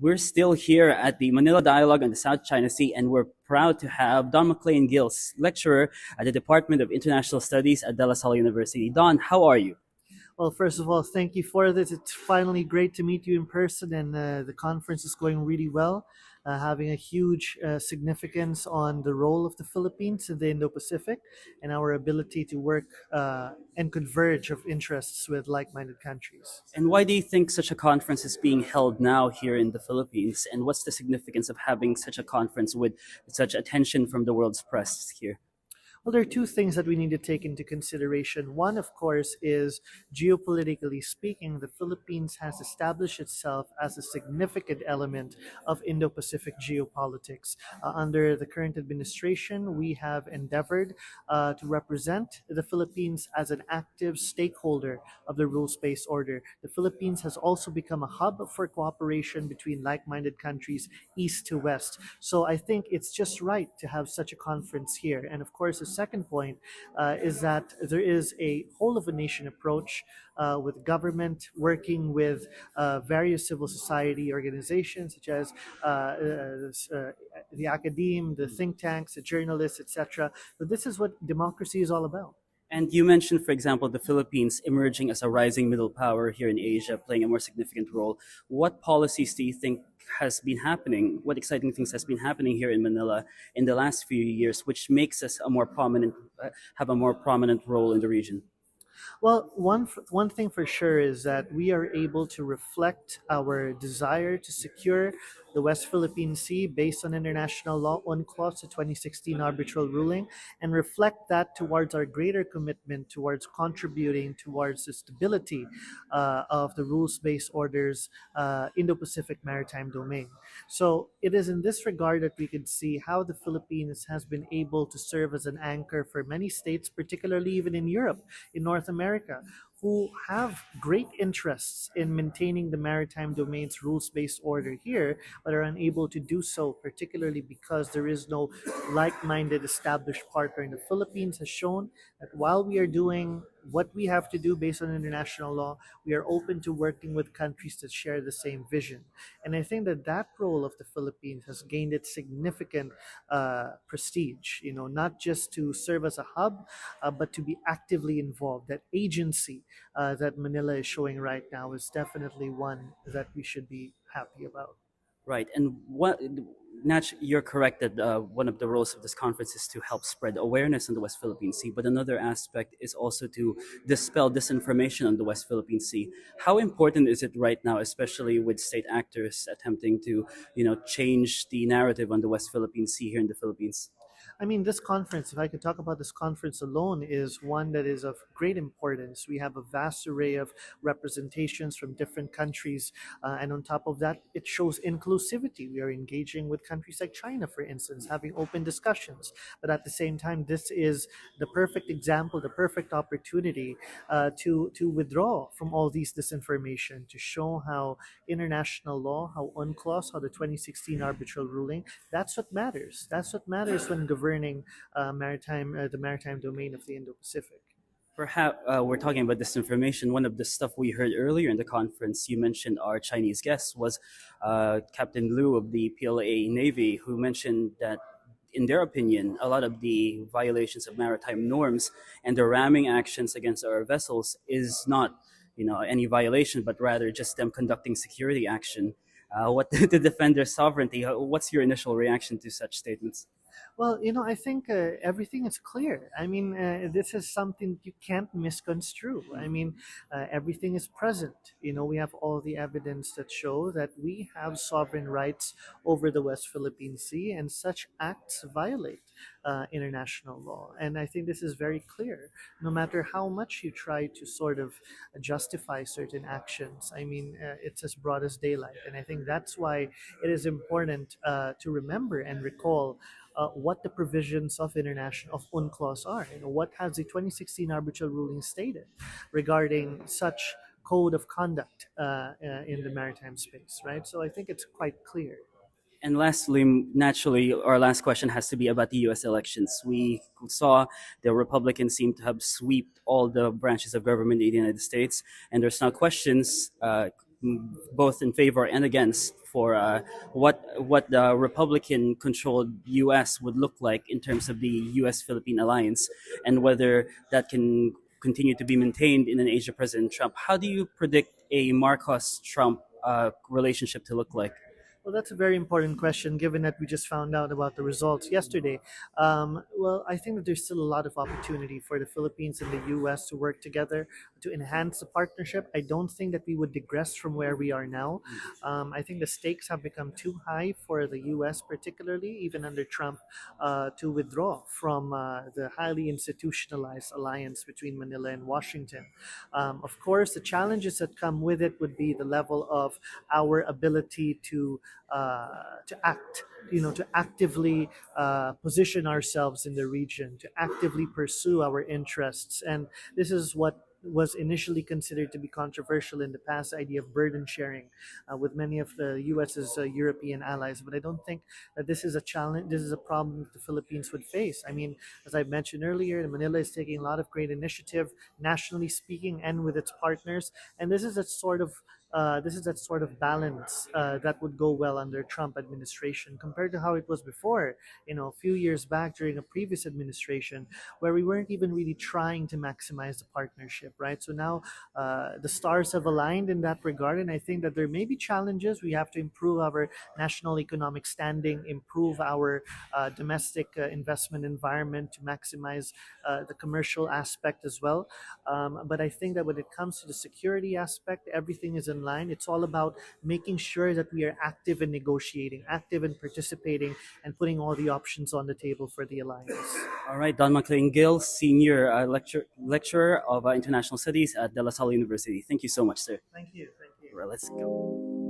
we're still here at the Manila Dialogue on the South China Sea, and we're proud to have Don McLain Gill, lecturer at the Department of International Studies at De La Salle University. Don, how are you? Well, first of all, thank you for this. It's finally great to meet you in person, and the conference is going really well, having a huge significance on the role of the Philippines in the Indo Pacific and our ability to work and converge of interests with like minded countries. And why do you think such a conference is being held now here in the Philippines? And what's the significance of having such a conference with such attention from the world's press here? Well, there are two things that we need to take into consideration. One, of course, is geopolitically speaking, the Philippines has established itself as a significant element of Indo Pacific geopolitics. Under the current administration, we have endeavored to represent the Philippines as an active stakeholder of the rules based order. The Philippines has also become a hub for cooperation between like minded countries, east to west. So I think it's just right to have such a conference here. And of course, the second point is that there is a whole of a nation approach with government working with various civil society organizations such as the academe, the think tanks, the journalists, etc. So this is what democracy is all about. And you mentioned, for example, the Philippines emerging as a rising middle power here in Asia, playing a more significant role. What policies do you think has been happening? What exciting things has been happening here in Manila in the last few years, which makes us a more prominent, have a more prominent role in the region? Well, one thing for sure is that we are able to reflect our desire to secure the West Philippine Sea based on international law, UNCLOS, the 2016 arbitral ruling, and reflect that towards our greater commitment towards contributing towards the stability of the rules-based orders Indo-Pacific maritime domain. So it is in this regard that we can see how the Philippines has been able to serve as an anchor for many states, particularly even in Europe, in North America, who have great interests in maintaining the maritime domain's rules-based order here, but are unable to do so, particularly because there is no like-minded established partner. In the Philippines has shown that while we are doing what we have to do based on international law, we are open to working with countries that share the same vision. And I think that that role of the Philippines has gained its significant prestige, not just to serve as a hub, but to be actively involved. That agency that Manila is showing right now is definitely one that we should be happy about. Right, and you're correct that one of the roles of this conference is to help spread awareness on the West Philippine Sea, but another aspect is also to dispel disinformation on the West Philippine Sea. How important is it right now, especially with state actors attempting to, change the narrative on the West Philippine Sea here in the Philippines? I mean, this conference, if I could talk about this conference alone, is one that is of great importance. We have a vast array of representations from different countries. And on top of that, it shows inclusivity. We are engaging with countries like China, for instance, having open discussions. But at the same time, this is the perfect example, the perfect opportunity to withdraw from all these disinformation, to show how international law, how UNCLOS, how the 2016 arbitral ruling, that's what matters. That's what matters when governing the maritime domain of the Indo-Pacific. Perhaps we're talking about disinformation. One of the stuff we heard earlier in the conference, you mentioned our Chinese guest, was Captain Liu of the PLA Navy, who mentioned that, in their opinion, a lot of the violations of maritime norms and the ramming actions against our vessels is not, any violation, but rather just them conducting security action. What to defend their sovereignty? What's your initial reaction to such statements? Well, I think everything is clear. I mean, this is something you can't misconstrue. I mean, everything is present. We have all the evidence that show that we have sovereign rights over the West Philippine Sea, and such acts violate international law. And I think this is very clear. No matter how much you try to sort of justify certain actions, I mean, it's as broad as daylight. And I think that's why it is important to remember and recall what the provisions of international of UNCLOS are. What has the 2016 arbitral ruling stated regarding such code of conduct in the maritime space, right? So I think it's quite clear. And lastly, naturally, our last question has to be about the U.S. elections. We saw the Republicans seem to have swept all the branches of government in the United States, and there's now questions both in favor and against for what the Republican-controlled U.S. would look like in terms of the U.S.-Philippine alliance, and whether that can continue to be maintained in an age of President Trump. How do you predict a Marcos-Trump relationship to look like? Well, that's a very important question given that we just found out about the results yesterday. Well, I think that there's still a lot of opportunity for the Philippines and the US to work together to enhance the partnership. I don't think that we would digress from where we are now. I think the stakes have become too high for the US, particularly, even under Trump, to withdraw from the highly institutionalized alliance between Manila and Washington. Of course, the challenges that come with it would be the level of our ability to act, to actively position ourselves in the region, to actively pursue our interests. And this is what was initially considered to be controversial in the past, idea of burden sharing with many of the US's European allies. But I don't think that this is a challenge, this is a problem that the Philippines would face. I mean, as I mentioned earlier, Manila is taking a lot of great initiative, nationally speaking, and with its partners. And this is that sort of balance that would go well under Trump administration compared to how it was before. A few years back during a previous administration, where we weren't even really trying to maximize the partnership, right? So now the stars have aligned in that regard, and I think that there may be challenges. We have to improve our national economic standing, improve our domestic investment environment to maximize the commercial aspect as well. But I think that when it comes to the security aspect, everything is in line. It's all about making sure that we are active in negotiating, active in participating, and putting all the options on the table for the alliance. All right, Don McLain Gill, Senior Lecturer of International Studies at De La Salle University. Thank you so much, sir. Thank you. Thank you. All right, let's go.